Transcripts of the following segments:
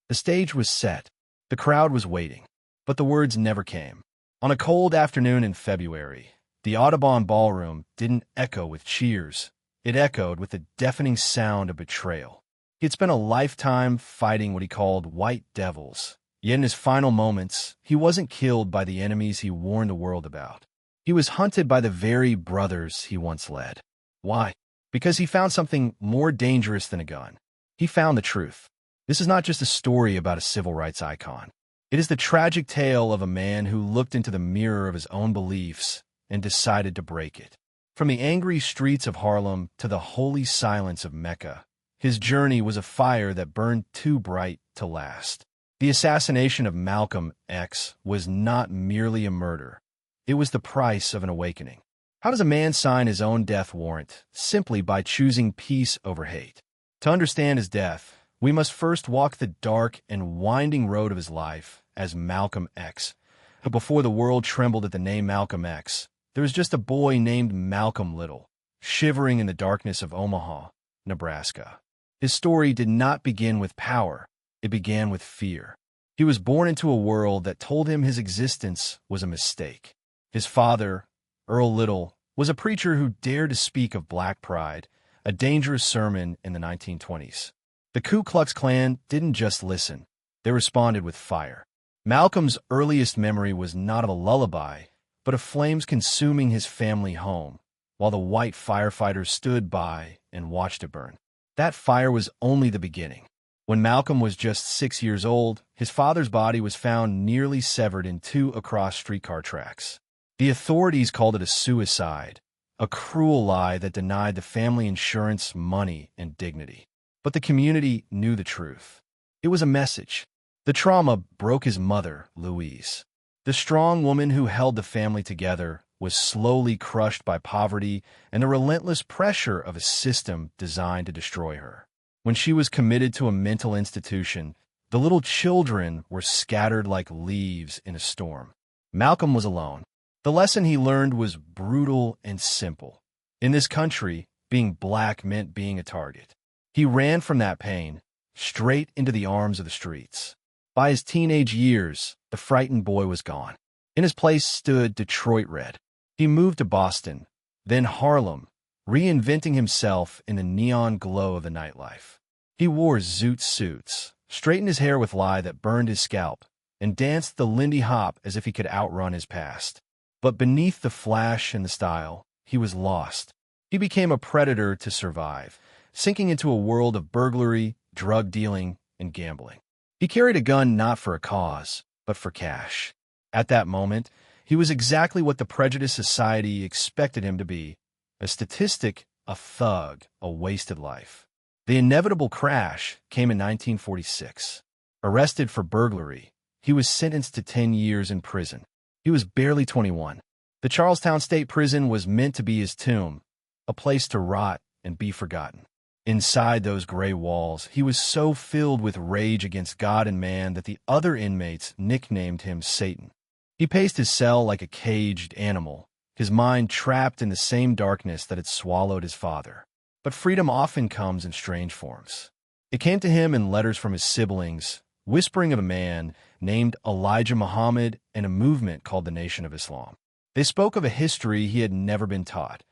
The stage was set. The crowd was waiting. But the words never came. On a cold afternoon in February, the Audubon Ballroom didn't echo with cheers. It echoed with the deafening sound of betrayal. He had spent a lifetime fighting what he called white devils. Yet in his final moments, he wasn't killed by the enemies he warned the world about. He was hunted by the very brothers he once led. Why? Because he found something more dangerous than a gun. He found the truth. This is not just a story about a civil rights icon. It is the tragic tale of a man who looked into the mirror of his own beliefs and decided to break it. From the angry streets of Harlem to the holy silence of Mecca, his journey was a fire that burned too bright to last. The assassination of Malcolm X was not merely a murder. It was the price of an awakening. How does a man sign his own death warrant? Simply by choosing peace over hate. To understand his death, we must first walk the dark and winding road of his life as Malcolm X. But before the world trembled at the name Malcolm X, there was just a boy named Malcolm Little, shivering in the darkness of Omaha, Nebraska. His story did not begin with power. It began with fear. He was born into a world that told him his existence was a mistake. His father, Earl Little, was a preacher who dared to speak of black pride, a dangerous sermon in the 1920s. The Ku Klux Klan didn't just listen. They responded with fire. Malcolm's earliest memory was not of a lullaby, but of flames consuming his family home, while the white firefighters stood by and watched it burn. That fire was only the beginning. When Malcolm was just 6 years old, his father's body was found nearly severed in two across streetcar tracks. The authorities called it a suicide, a cruel lie that denied the family insurance, money, and dignity. But the community knew the truth. It was a message. The trauma broke his mother, Louise. The strong woman who held the family together was slowly crushed by poverty and the relentless pressure of a system designed to destroy her. When she was committed to a mental institution, the little children were scattered like leaves in a storm. Malcolm was alone. The lesson he learned was brutal and simple. In this country, being black meant being a target. He ran from that pain, straight into the arms of the streets. By his teenage years, the frightened boy was gone. In his place stood Detroit Red. He moved to Boston, then Harlem, reinventing himself in the neon glow of the nightlife. He wore zoot suits, straightened his hair with lye that burned his scalp, and danced the Lindy Hop as if he could outrun his past. But beneath the flash and the style, he was lost. He became a predator to survive, sinking into a world of burglary, drug dealing, and gambling. He carried a gun not for a cause, but for cash. At that moment, he was exactly what the prejudiced society expected him to be: a statistic, a thug, a wasted life. The inevitable crash came in 1946. Arrested for burglary, he was sentenced to 10 years in prison. He was barely 21. The Charlestown State Prison was meant to be his tomb, a place to rot and be forgotten. Inside those gray walls, he was so filled with rage against God and man that the other inmates nicknamed him Satan. He paced his cell like a caged animal, his mind trapped in the same darkness that had swallowed his father. But freedom often comes in strange forms. It came to him in letters from his siblings, whispering of a man named Elijah Muhammad and a movement called the Nation of Islam. They spoke of a history he had never been taught,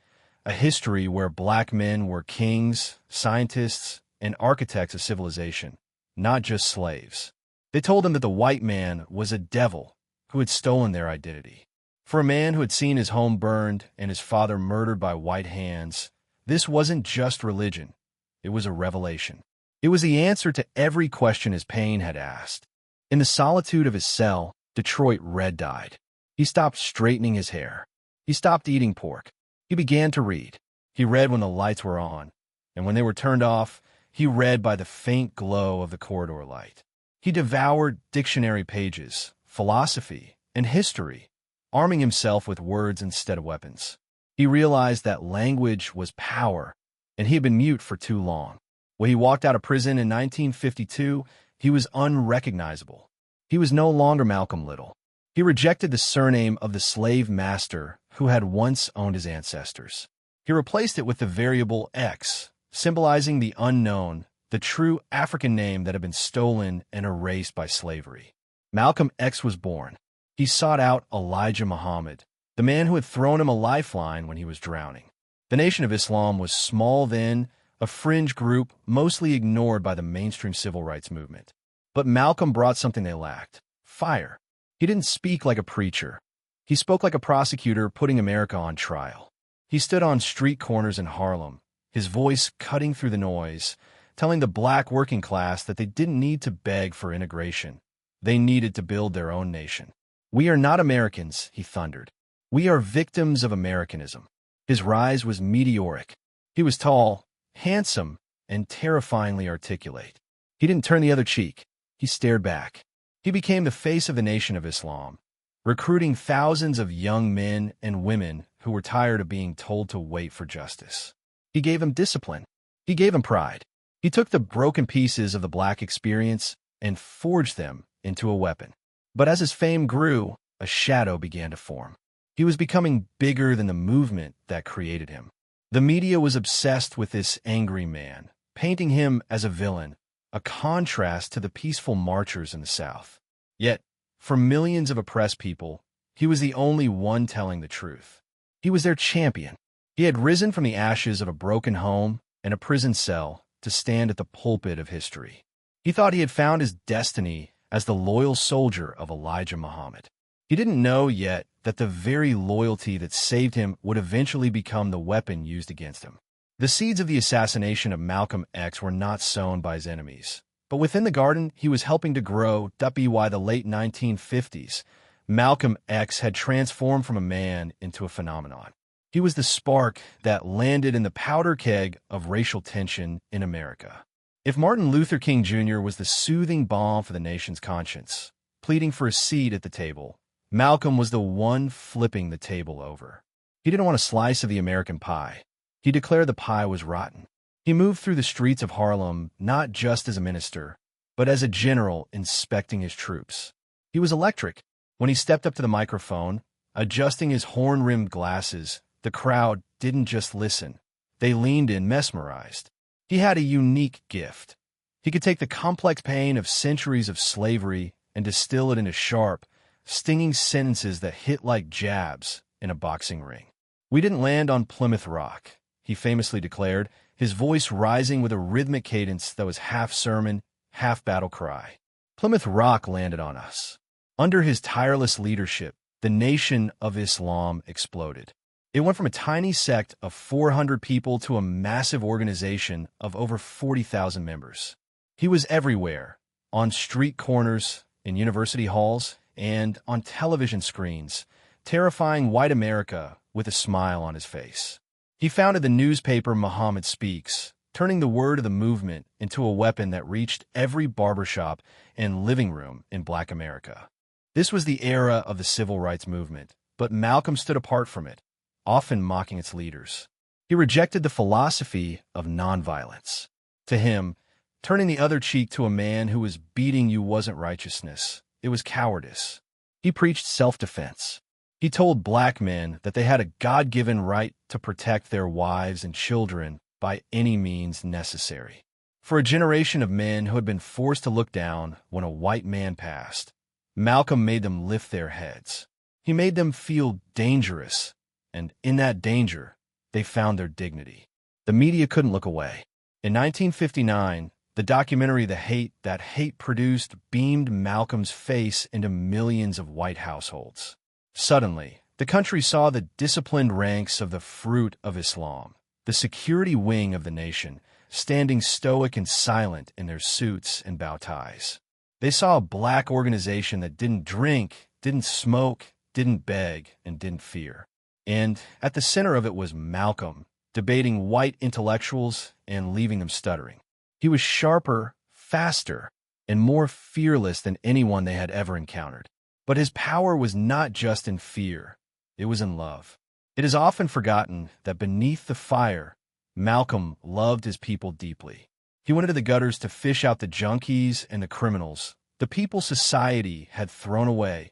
a history where black men were kings, scientists, and architects of civilization, not just slaves. They told him that the white man was a devil who had stolen their identity. For a man who had seen his home burned and his father murdered by white hands, this wasn't just religion. It was a revelation. It was the answer to every question his pain had asked. In the solitude of his cell, Detroit Red died. He stopped straightening his hair. He stopped eating pork. He began to read. He read when the lights were on, and when they were turned off, he read by the faint glow of the corridor light. He devoured dictionary pages, philosophy, and history, arming himself with words instead of weapons. He realized that language was power, and he had been mute for too long. When he walked out of prison in 1952, he was unrecognizable. He was no longer Malcolm Little. He rejected the surname of the slave master who had once owned his ancestors. He replaced it with the variable X, symbolizing the unknown, the true African name that had been stolen and erased by slavery. Malcolm X was born. He sought out Elijah Muhammad, the man who had thrown him a lifeline when he was drowning. The Nation of Islam was small then, a fringe group mostly ignored by the mainstream civil rights movement. But Malcolm brought something they lacked: fire. He didn't speak like a preacher. He spoke like a prosecutor putting America on trial. He stood on street corners in Harlem, his voice cutting through the noise, telling the black working class that they didn't need to beg for integration. They needed to build their own nation. "We are not Americans," he thundered. "We are victims of Americanism." His rise was meteoric. He was tall, handsome, and terrifyingly articulate. He didn't turn the other cheek. He stared back. He became the face of the Nation of Islam, recruiting thousands of young men and women who were tired of being told to wait for justice. He gave them discipline. He gave them pride. He took the broken pieces of the black experience and forged them into a weapon. But as his fame grew, a shadow began to form. He was becoming bigger than the movement that created him. The media was obsessed with this angry man, painting him as a villain, a contrast to the peaceful marchers in the South. Yet, for millions of oppressed people, he was the only one telling the truth. He was their champion. He had risen from the ashes of a broken home and a prison cell to stand at the pulpit of history. He thought he had found his destiny as the loyal soldier of Elijah Muhammad. He didn't know yet that the very loyalty that saved him would eventually become the weapon used against him. The seeds of the assassination of Malcolm X were not sown by his enemies, but within the garden he was helping to grow. By the late 1950s, Malcolm X had transformed from a man into a phenomenon. He was the spark that landed in the powder keg of racial tension in America. If Martin Luther King Jr. was the soothing balm for the nation's conscience, pleading for a seat at the table, Malcolm was the one flipping the table over. He didn't want a slice of the American pie. He declared the pie was rotten. He moved through the streets of Harlem not just as a minister, but as a general inspecting his troops. He was electric. When he stepped up to the microphone, adjusting his horn-rimmed glasses, the crowd didn't just listen. They leaned in mesmerized. He had a unique gift. He could take the complex pain of centuries of slavery and distill it into sharp, stinging sentences that hit like jabs in a boxing ring. "We didn't land on Plymouth Rock," he famously declared, his voice rising with a rhythmic cadence that was half sermon, half battle cry. Plymouth Rock landed on us. Under his tireless leadership, the Nation of Islam exploded. It went from a tiny sect of 400 people to a massive organization of over 40,000 members. He was everywhere, on street corners, in university halls, and on television screens, terrifying white America with a smile on his face. He founded the newspaper Muhammad Speaks, turning the word of the movement into a weapon that reached every barbershop and living room in Black America. This was the era of the civil rights movement, but Malcolm stood apart from it, often mocking its leaders. He rejected the philosophy of nonviolence. To him, turning the other cheek to a man who was beating you wasn't righteousness. It was cowardice. He preached self-defense. He told black men that they had a God-given right to protect their wives and children by any means necessary. For a generation of men who had been forced to look down when a white man passed, Malcolm made them lift their heads. He made them feel dangerous, and in that danger, they found their dignity. The media couldn't look away. In 1959, the documentary The Hate That Hate Produced beamed Malcolm's face into millions of white households. Suddenly, the country saw the disciplined ranks of the fruit of Islam, the security wing of the nation, standing stoic and silent in their suits and bow ties. They saw a black organization that didn't drink, didn't smoke, didn't beg, and didn't fear. And at the center of it was Malcolm, debating white intellectuals and leaving them stuttering. He was sharper, faster, and more fearless than anyone they had ever encountered. But his power was not just in fear, it was in love. It is often forgotten that beneath the fire, Malcolm loved his people deeply. He went into the gutters to fish out the junkies and the criminals, the people society had thrown away,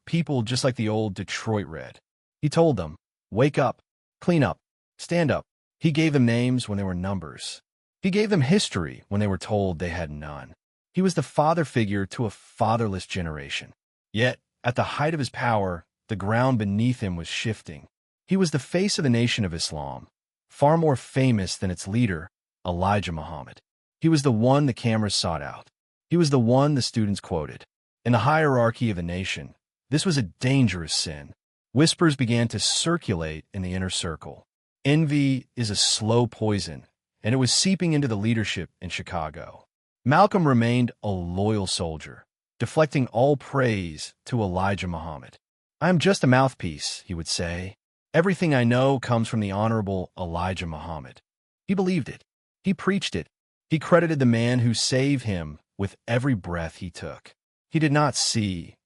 people just like the old Detroit Red. He told them, "Wake up, clean up, stand up." He gave them names when they were numbers. He gave them history when they were told they had none. He was the father figure to a fatherless generation. Yet, at the height of his power, the ground beneath him was shifting. He was the face of the Nation of Islam, far more famous than its leader, Elijah Muhammad. He was the one the cameras sought out. He was the one the students quoted. In the hierarchy of the nation, this was a dangerous sin. Whispers began to circulate in the inner circle. Envy is a slow poison, and it was seeping into the leadership in Chicago. Malcolm remained a loyal soldier, deflecting all praise to Elijah Muhammad. "I am just a mouthpiece," he would say. "Everything I know comes from the Honorable Elijah Muhammad." He believed it. He preached it. He credited the man who saved him with every breath he took. He did not see,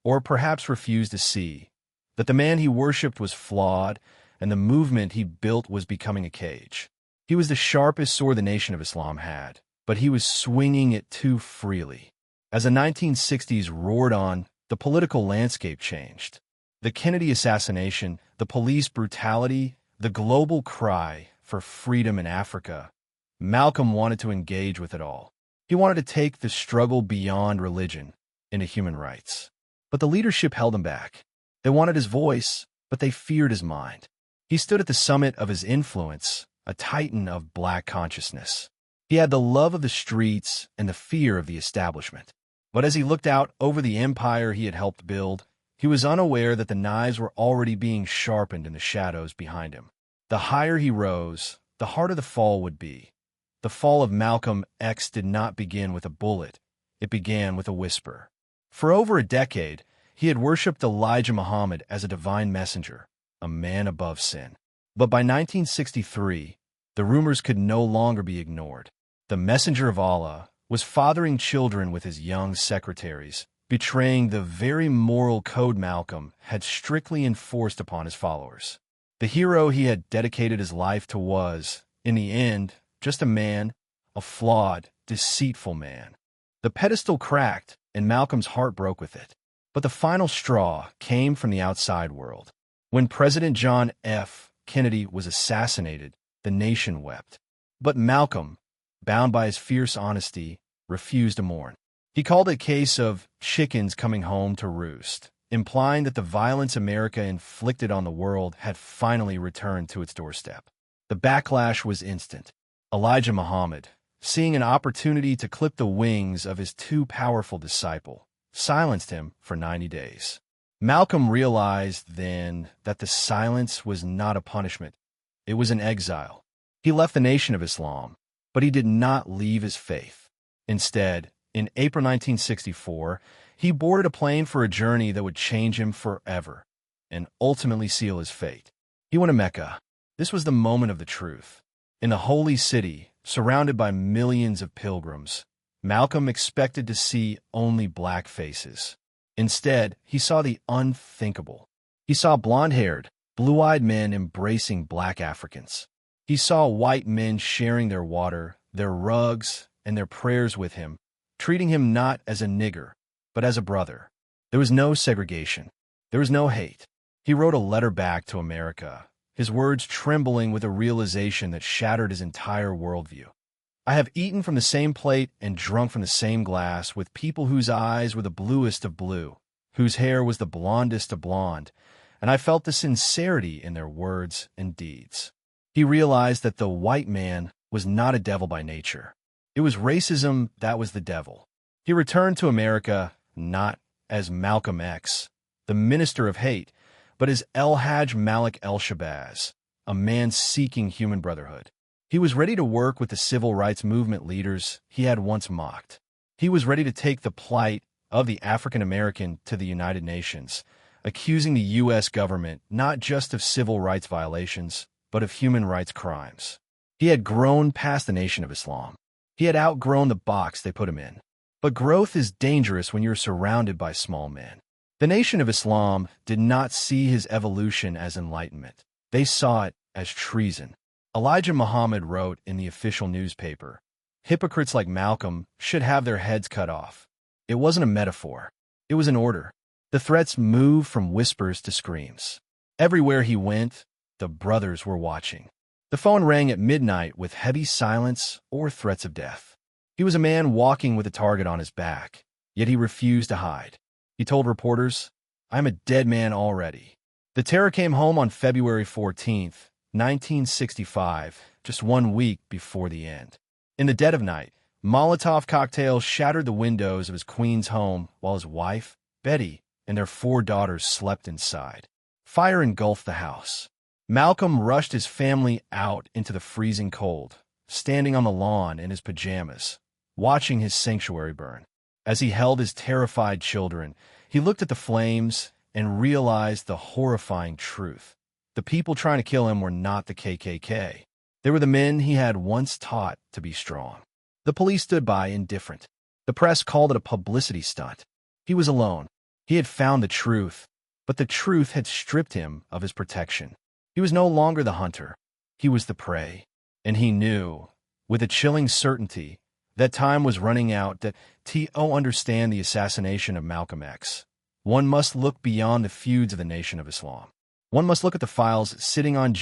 or perhaps refused to see, that the man he worshipped was flawed and the movement he built was becoming a cage. He was the sharpest sword the Nation of Islam had, but he was swinging it too freely. As the 1960s roared on, the political landscape changed. The Kennedy assassination, the police brutality, the global cry for freedom in Africa. Malcolm wanted to engage with it all. He wanted to take the struggle beyond religion into human rights. But the leadership held him back. They wanted his voice, but they feared his mind. He stood at the summit of his influence, a titan of black consciousness. He had the love of the streets and the fear of the establishment. But as he looked out over the empire he had helped build, he was unaware that the knives were already being sharpened in the shadows behind him. The higher he rose, the harder the fall would be. The fall of Malcolm X did not begin with a bullet. It began with a whisper. For over a decade, he had worshipped Elijah Muhammad as a divine messenger, a man above sin. But by 1963, the rumors could no longer be ignored. The messenger of Allah was fathering children with his young secretaries, betraying the very moral code Malcolm had strictly enforced upon his followers. The hero he had dedicated his life to was, in the end, just a man, a flawed, deceitful man. The pedestal cracked, and Malcolm's heart broke with it. But the final straw came from the outside world. When President John F. Kennedy was assassinated, the nation wept. But Malcolm, bound by his fierce honesty, refused to mourn. He called it a case of chickens coming home to roost, implying that the violence America inflicted on the world had finally returned to its doorstep. The backlash was instant. Elijah Muhammad, seeing an opportunity to clip the wings of his too powerful disciple, silenced him for 90 days. Malcolm realized then that the silence was not a punishment. It was an exile. He left the Nation of Islam, but he did not leave his faith. Instead, in April 1964, he boarded a plane for a journey that would change him forever and ultimately seal his fate. He went to Mecca. This was the moment of the truth. In the holy city, surrounded by millions of pilgrims, Malcolm expected to see only black faces. Instead, he saw the unthinkable. He saw blonde-haired, blue-eyed men embracing black Africans. He saw white men sharing their water, their rugs, and their prayers with him, treating him not as a nigger, but as a brother. There was no segregation. There was no hate. He wrote a letter back to America, his words trembling with a realization that shattered his entire worldview. "I have eaten from the same plate and drunk from the same glass with people whose eyes were the bluest of blue, whose hair was the blondest of blonde, and I felt the sincerity in their words and deeds." He realized that the white man was not a devil by nature. It was racism that was the devil. He returned to America not as Malcolm X, the minister of hate, but as El-Hajj Malik El-Shabazz, a man seeking human brotherhood. He was ready to work with the civil rights movement leaders he had once mocked. He was ready to take the plight of the African American to the United Nations, accusing the U.S. government not just of civil rights violations, but of human rights crimes. He had grown past the Nation of Islam. He had outgrown the box they put him in. But growth is dangerous when you're surrounded by small men. The Nation of Islam did not see his evolution as enlightenment. They saw it as treason. Elijah Muhammad wrote in the official newspaper, "Hypocrites like Malcolm should have their heads cut off." It wasn't a metaphor. It was an order. The threats moved from whispers to screams. Everywhere he went, the brothers were watching. The phone rang at midnight with heavy silence or threats of death. He was a man walking with a target on his back, yet he refused to hide. He told reporters, "I'm a dead man already." The terror came home on February 14th, 1965, just 1 week before the end. In the dead of night, Molotov cocktails shattered the windows of his Queens home while his wife, Betty, and their 4 daughters slept inside. Fire engulfed the house. Malcolm rushed his family out into the freezing cold, standing on the lawn in his pajamas, watching his sanctuary burn. As he held his terrified children, he looked at the flames and realized the horrifying truth. The people trying to kill him were not the KKK. They were the men he had once taught to be strong. The police stood by indifferent. The press called it a publicity stunt. He was alone. He had found the truth, but the truth had stripped him of his protection. He was no longer the hunter. He was the prey. And he knew, with a chilling certainty, that time was running out to understand the assassination of Malcolm X. One must look beyond the feuds of the Nation of Islam. One must look at the files sitting on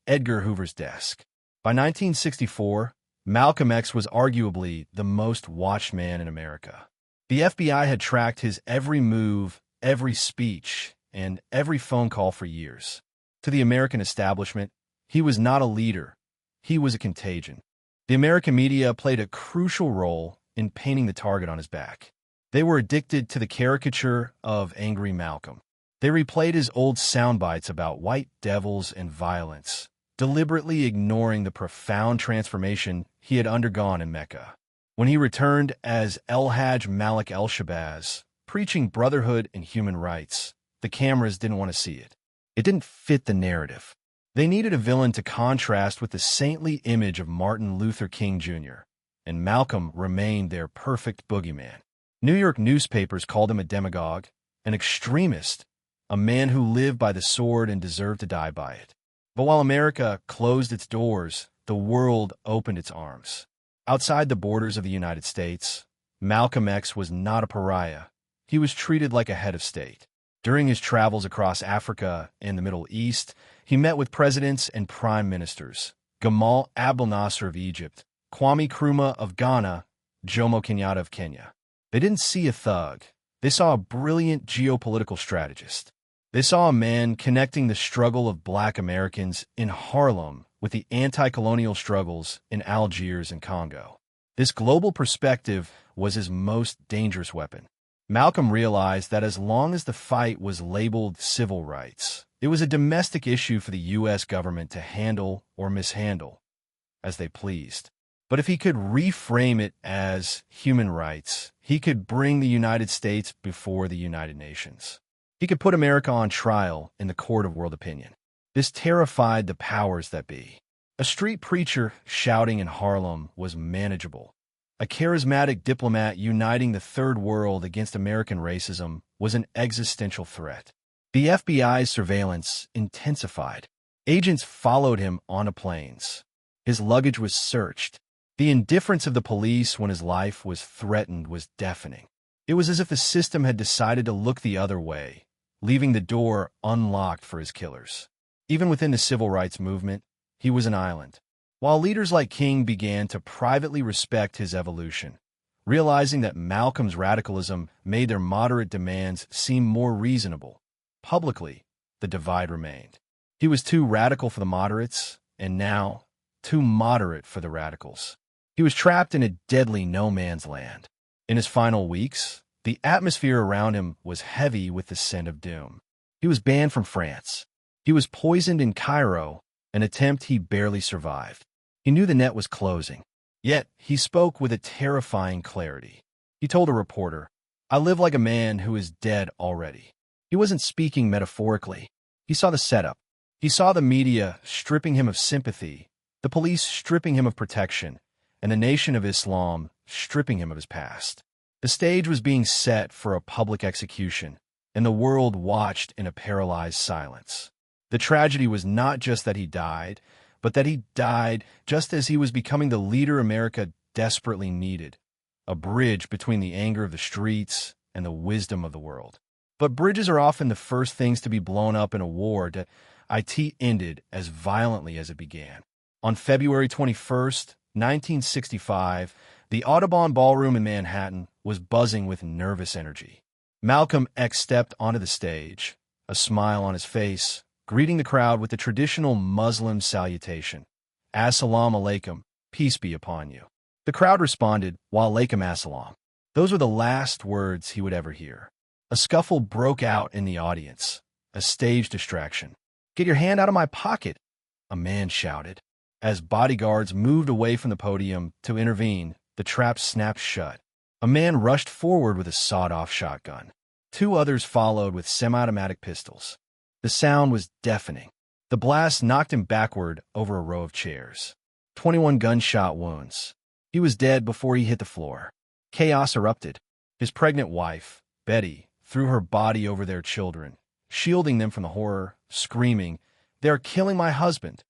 Edgar Hoover's desk. By 1964, Malcolm X was arguably the most watched man in America. The FBI had tracked his every move, every speech, and every phone call for years. To the American establishment, he was not a leader. He was a contagion. The American media played a crucial role in painting the target on his back. They were addicted to the caricature of angry Malcolm. They replayed his old sound bites about white devils and violence, deliberately ignoring the profound transformation he had undergone in Mecca. When he returned as El-Hajj Malik El-Shabazz, preaching brotherhood and human rights, the cameras didn't want to see it. It didn't fit the narrative. They needed a villain to contrast with the saintly image of Martin Luther King Jr., and Malcolm remained their perfect boogeyman. New York newspapers called him a demagogue, an extremist, a man who lived by the sword and deserved to die by it. But while America closed its doors, the world opened its arms. Outside the borders of the United States, Malcolm X was not a pariah. He was treated like a head of state. During his travels across Africa and the Middle East, he met with presidents and prime ministers, Gamal Abdel Nasser of Egypt, Kwame Nkrumah of Ghana, Jomo Kenyatta of Kenya. They didn't see a thug. They saw a brilliant geopolitical strategist. They saw a man connecting the struggle of Black Americans in Harlem with the anti-colonial struggles in Algiers and Congo. This global perspective was his most dangerous weapon. Malcolm realized that as long as the fight was labeled civil rights, it was a domestic issue for the U.S. government to handle or mishandle as they pleased. But if he could reframe it as human rights, he could bring the United States before the United Nations. He could put America on trial in the court of world opinion. This terrified the powers that be. A street preacher shouting in Harlem was manageable. A charismatic diplomat uniting the third world against American racism was an existential threat. The FBI's surveillance intensified. Agents followed him on the planes. His luggage was searched. The indifference of the police when his life was threatened was deafening. It was as if the system had decided to look the other way, leaving the door unlocked for his killers. Even within the civil rights movement, he was an island. While leaders like King began to privately respect his evolution, realizing that Malcolm's radicalism made their moderate demands seem more reasonable, publicly, the divide remained. He was too radical for the moderates, and now, too moderate for the radicals. He was trapped in a deadly no-man's land. In his final weeks, the atmosphere around him was heavy with the scent of doom. He was banned from France. He was poisoned in Cairo, an attempt he barely survived. He knew the net was closing. Yet, he spoke with a terrifying clarity. He told a reporter, "I live like a man who is dead already." He wasn't speaking metaphorically. He saw the setup. He saw the media stripping him of sympathy, the police stripping him of protection, and the Nation of Islam stripping him of his past. The stage was being set for a public execution, and the world watched in a paralyzed silence. The tragedy was not just that he died, but that he died just as he was becoming the leader America desperately needed, a bridge between the anger of the streets and the wisdom of the world. But bridges are often the first things to be blown up in a war. IT ended as violently as it began. On February 21st, 1965, the Audubon Ballroom in Manhattan was buzzing with nervous energy. Malcolm X stepped onto the stage, a smile on his face, greeting the crowd with the traditional Muslim salutation, Assalamu alaikum, peace be upon you. The crowd responded, Wa alaikum assalam. Those were the last words he would ever hear. A scuffle broke out in the audience, a stage distraction. Get your hand out of my pocket, a man shouted. As bodyguards moved away from the podium to intervene, the trap snapped shut. A man rushed forward with a sawed-off shotgun. Two others followed with semi-automatic pistols. The sound was deafening. The blast knocked him backward over a row of chairs. 21 gunshot wounds. He was dead before he hit the floor. Chaos erupted. His pregnant wife, Betty, threw her body over their children, shielding them from the horror, screaming, "They're killing my husband!"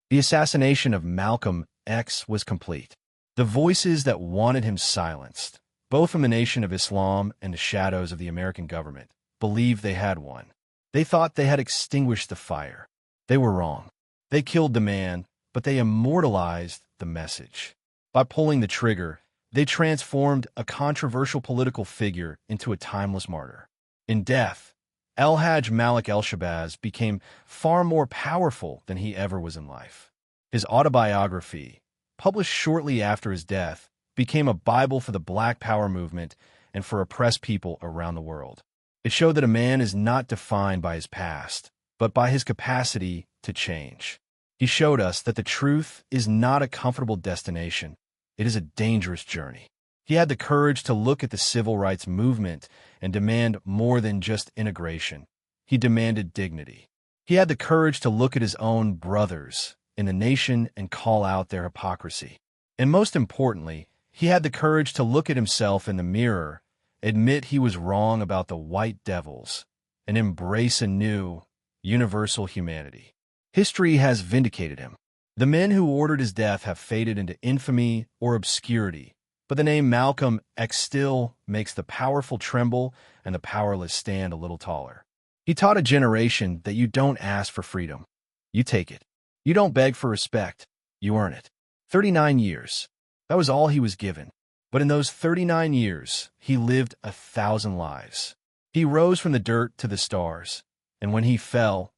The assassination of Malcolm X was complete. The voices that wanted him silenced, both from the Nation of Islam and the shadows of the American government, believed they had won. They thought they had extinguished the fire. They were wrong. They killed the man, but they immortalized the message. By pulling the trigger, they transformed a controversial political figure into a timeless martyr. In death, El-Hajj Malik El-Shabazz became far more powerful than he ever was in life. His autobiography, published shortly after his death, became a Bible for the Black Power movement and for oppressed people around the world. It showed that a man is not defined by his past, but by his capacity to change. He showed us that the truth is not a comfortable destination. It is a dangerous journey. He had the courage to look at the civil rights movement and demand more than just integration. He demanded dignity. He had the courage to look at his own brothers in the nation and call out their hypocrisy. And most importantly, he had the courage to look at himself in the mirror, admit he was wrong about the white devils, and embrace a new, universal humanity. History has vindicated him. The men who ordered his death have faded into infamy or obscurity, but the name Malcolm X still makes the powerful tremble and the powerless stand a little taller. He taught a generation that you don't ask for freedom. You take it. You don't beg for respect. You earn it. 39 years. That was all he was given. But in those 39 years, he lived 1,000 lives. He rose from the dirt to the stars, and when he fell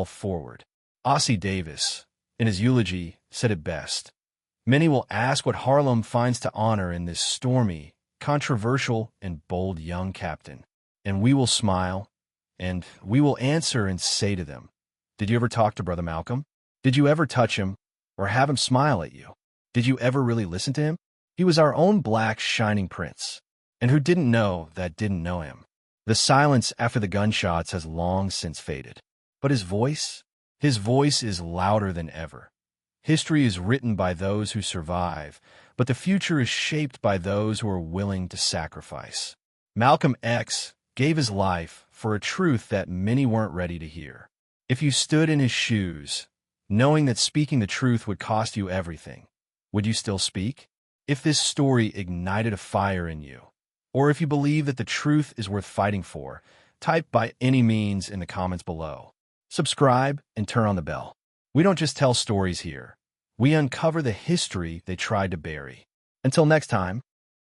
forward. Ossie Davis, in his eulogy, said it best. Many will ask what Harlem finds to honor in this stormy, controversial, and bold young captain. And we will smile, and we will answer and say to them, did you ever talk to Brother Malcolm? Did you ever touch him or have him smile at you? Did you ever really listen to him? He was our own black shining prince. And who didn't know that didn't know him? The silence after the gunshots has long since faded. But his voice is louder than ever. History is written by those who survive, but the future is shaped by those who are willing to sacrifice. Malcolm X gave his life for a truth that many weren't ready to hear. If you stood in his shoes, knowing that speaking the truth would cost you everything, would you still speak? If this story ignited a fire in you, or if you believe that the truth is worth fighting for, type by any means in the comments below. Subscribe and turn on the bell. We don't just tell stories here. We uncover the history they tried to bury. Until next time.